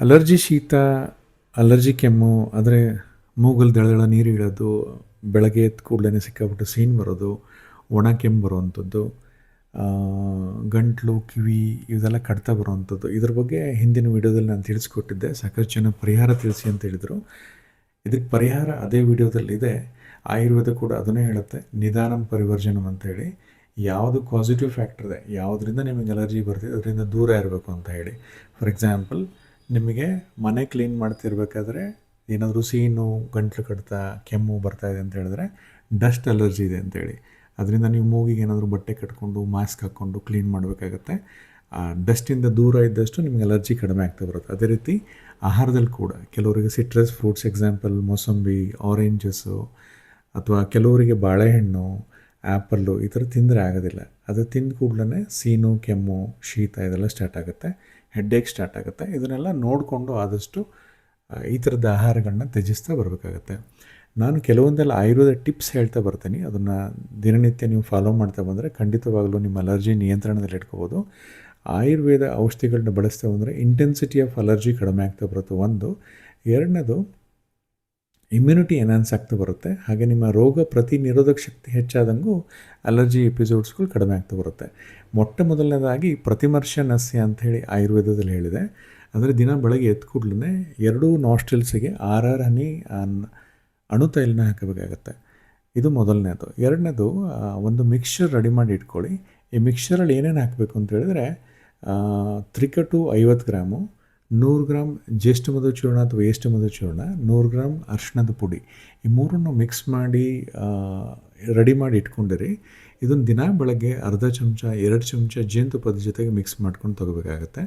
Allergy ಶೀತ, allergy ಕೆಮ್ಮು ಆದರೆ ಮೂಗಲ್ಲಿ ದಳ ನೀರು ಇಳೋದು, ಬೆಳಗ್ಗೆ ಎದ್ದ ಕೂಡಲೇ ಸಿಕ್ಕಾಪಟ್ಟೆ ಸೀನ್ ಬರೋದು, ಒಣ ಕೆಮ್ಮು ಬರುವಂಥದ್ದು, ಗಂಟಲು ಕಿವಿ ಇದೆಲ್ಲ ಕಡ್ತಾ ಬರುವಂಥದ್ದು. ಇದ್ರ ಬಗ್ಗೆ ಹಿಂದಿನ ವೀಡಿಯೋದಲ್ಲಿ ನಾನು ತಿಳಿಸ್ಕೊಟ್ಟಿದ್ದೆ. ಸಾಕಷ್ಟು ಜನ ಪರಿಹಾರ ತಿಳಿಸಿ ಅಂತ ಹೇಳಿದರು. ಇದಕ್ಕೆ ಪರಿಹಾರ ಅದೇ ವಿಡಿಯೋದಲ್ಲಿದೆ. ಆಯುರ್ವೇದ ಕೂಡ ಅದನ್ನೇ ಹೇಳುತ್ತೆ, ನಿಧಾನಂ ಪರಿವರ್ಜನಂ ಅಂತೇಳಿ. ಯಾವುದು ಪಾಸಿಟಿವ್ ಫ್ಯಾಕ್ಟರ್ ಇದೆ, ಯಾವುದರಿಂದ ನಿಮಗೆ ಅಲರ್ಜಿ ಬರ್ತಿದೆ ಅದರಿಂದ ದೂರ ಇರಬೇಕು ಅಂತ ಹೇಳಿ. ಫಾರ್ ಎಕ್ಸಾಂಪಲ್, ನಿಮಗೆ ಮನೆ ಕ್ಲೀನ್ ಮಾಡ್ತಿರ್ಬೇಕಾದ್ರೆ ಏನಾದರೂ ಸೀನು, ಗಂಟ್ಲು ಕಡ್ತ, ಕೆಮ್ಮು ಬರ್ತಾಯಿದೆ ಅಂತ ಹೇಳಿದ್ರೆ ಡಸ್ಟ್ ಅಲರ್ಜಿ ಇದೆ ಅಂತೇಳಿ. ಅದರಿಂದ ನೀವು ಮೂಗಿಗೆ ಏನಾದರೂ ಬಟ್ಟೆ ಕಟ್ಕೊಂಡು ಮಾಸ್ಕ್ ಹಾಕ್ಕೊಂಡು ಕ್ಲೀನ್ ಮಾಡಬೇಕಾಗತ್ತೆ. ಡಸ್ಟಿಂದ ದೂರ ಇದ್ದಷ್ಟು ನಿಮಗೆ ಅಲರ್ಜಿ ಕಡಿಮೆ ಆಗ್ತಾ ಬರುತ್ತೆ. ಅದೇ ರೀತಿ ಆಹಾರದಲ್ಲಿ ಕೂಡ ಕೆಲವರಿಗೆ ಸಿಟ್ರಸ್ ಫ್ರೂಟ್ಸ್, ಎಕ್ಸಾಂಪಲ್ ಮೊಸಂಬಿ, ಆರೆಂಜಸ್ಸು, ಅಥವಾ ಕೆಲವರಿಗೆ ಬಾಳೆಹಣ್ಣು, ಆ್ಯಪಲ್ಲು ಈ ಥರ ತಿಂದರೆ ಆಗೋದಿಲ್ಲ. ಅದು ತಿಂದ ಕೂಡಲೇ ಸೀನು, ಕೆಮ್ಮು, ಶೀತ ಇದೆಲ್ಲ ಸ್ಟಾರ್ಟ್ ಆಗುತ್ತೆ, ಹೆಡ್ಡೇಕ್ ಸ್ಟಾರ್ಟ್ ಆಗುತ್ತೆ. ಇದನ್ನೆಲ್ಲ ನೋಡಿಕೊಂಡು ಆದಷ್ಟು ಈ ಥರದ ಆಹಾರಗಳನ್ನ ತ್ಯಜಿಸ್ತಾ ಬರಬೇಕಾಗತ್ತೆ. ನಾನು ಕೆಲವೊಂದೆಲ್ಲ ಆಯುರ್ವೇದ ಟಿಪ್ಸ್ ಹೇಳ್ತಾ ಬರ್ತೀನಿ. ಅದನ್ನು ದಿನನಿತ್ಯ ನೀವು ಫಾಲೋ ಮಾಡ್ತಾ ಬಂದರೆ ಖಂಡಿತವಾಗಲೂ ನಿಮ್ಮ ಅಲರ್ಜಿ ನಿಯಂತ್ರಣದಲ್ಲಿ ಇಟ್ಕೋಬೋದು. ಆಯುರ್ವೇದ ಔಷಧಿಗಳನ್ನ ಬಳಸ್ತಾ ಬಂದರೆ ಇಂಟೆನ್ಸಿಟಿ ಆಫ್ ಅಲರ್ಜಿ ಕಡಿಮೆ ಆಗ್ತಾ ಬರುತ್ತೆ ಒಂದು. ಎರಡನೇದು, ಇಮ್ಯುನಿಟಿ ಎನ್ಹಾನ್ಸ್ ಆಗ್ತಾ ಬರುತ್ತೆ. ಹಾಗೆ ನಿಮ್ಮ ರೋಗ ಪ್ರತಿನಿರೋಧಕ ಶಕ್ತಿ ಹೆಚ್ಚಾದಂಗೂ ಅಲರ್ಜಿ ಎಪಿಸೋಡ್ಸ್ಗಳು ಕಡಿಮೆ ಆಗ್ತಾ ಬರುತ್ತೆ. ಮೊದಲನೇದಾಗಿ ಪ್ರತಿಮರ್ಶ ನಸ್ಯ ಅಂಥೇಳಿ ಆಯುರ್ವೇದದಲ್ಲಿ ಹೇಳಿದೆ. ಅಂದರೆ ದಿನ ಬೆಳಗ್ಗೆ ಎದ್ದ ಕೂಡಲೇ ಎರಡೂ ನಾಸ್ಟ್ರಿಲ್ಸಿಗೆ 6 ಹನಿ ಅಣುತೈಲನ ಹಾಕಬೇಕಾಗತ್ತೆ. ಇದು ಮೊದಲನೇದು. ಎರಡನೇದು, ಒಂದು ಮಿಕ್ಸ್ಚರ್ ರೆಡಿ ಮಾಡಿ ಇಟ್ಕೊಳ್ಳಿ. ಈ ಮಿಕ್ಸ್ಚರಲ್ಲಿ ಏನೇನು ಹಾಕಬೇಕು ಅಂತ ಹೇಳಿದ್ರೆ, ತ್ರಿಕಟು 50 ಗ್ರಾಮು, 100 ಗ್ರಾಮ್ ಜ್ಯೇಷ್ಠಮಧು ಚೂರ್ಣ ಅಥವಾ ಏಷ್ಠಮಧು ಚೂರ್ಣ, 100 ಗ್ರಾಮ್ ಅರಿಶಿಣದ ಪುಡಿ, ಈ ಮೂರನ್ನು ಮಿಕ್ಸ್ ಮಾಡಿ ರೆಡಿ ಮಾಡಿ ಇಟ್ಕೊಂಡಿರಿ. ಇದನ್ನು ದಿನ ಬೆಳಗ್ಗೆ ಅರ್ಧ ಚಮಚ, 2 ಚಮಚ ಜೇನುತುಪ್ಪದ ಜೊತೆಗೆ ಮಿಕ್ಸ್ ಮಾಡ್ಕೊಂಡು ತೊಗೋಬೇಕಾಗತ್ತೆ.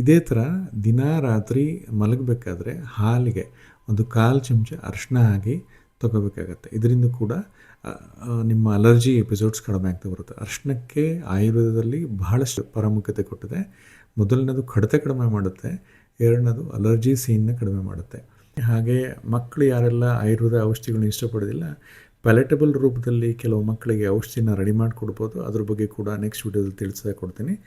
ಇದೇ ಥರ ದಿನ ರಾತ್ರಿ ಮಲಗಬೇಕಾದ್ರೆ ಹಾಲಿಗೆ ಒಂದು 1/4 ಚಮಚ ಅರಿಶಿಣ ಹಾಕಿ ತೊಗೋಬೇಕಾಗತ್ತೆ. ಇದರಿಂದ ಕೂಡ ನಿಮ್ಮ ಅಲರ್ಜಿ ಎಪಿಸೋಡ್ಸ್ ಕಡಿಮೆ ಆಗ್ತಾ ಬರುತ್ತೆ. ಅರಿಶಿಣಕ್ಕೆ ಆಯುರ್ವೇದದಲ್ಲಿ ಬಹಳಷ್ಟು ಪ್ರಾಮುಖ್ಯತೆ ಕೊಟ್ಟಿದೆ. ಮೊದಲನೇದು ಕಡಿತ ಕಡಿಮೆ ಮಾಡುತ್ತೆ, ಎರಡನೇದು ಅಲರ್ಜಿ ಸೀನ್ನ ಕಡಿಮೆ ಮಾಡುತ್ತೆ. ಹಾಗೆ ಮಕ್ಕಳು ಯಾರೆಲ್ಲ ಆಯುರ್ವೇದ ಔಷಧಿಗಳನ್ನ ಇಷ್ಟಪಡೋದಿಲ್ಲ, ಪ್ಯಾಲೆಟಬಲ್ ರೂಪದಲ್ಲಿ ಕೆಲವು ಮಕ್ಕಳಿಗೆ ಔಷಧಿನ ರೆಡಿ ಮಾಡಿಕೊಡ್ಬೋದು. ಅದ್ರ ಬಗ್ಗೆ ಕೂಡ ನೆಕ್ಸ್ಟ್ ವೀಡಿಯೋದಲ್ಲಿ ತಿಳಿಸ್ತಾ ಕೊಡ್ತೀನಿ.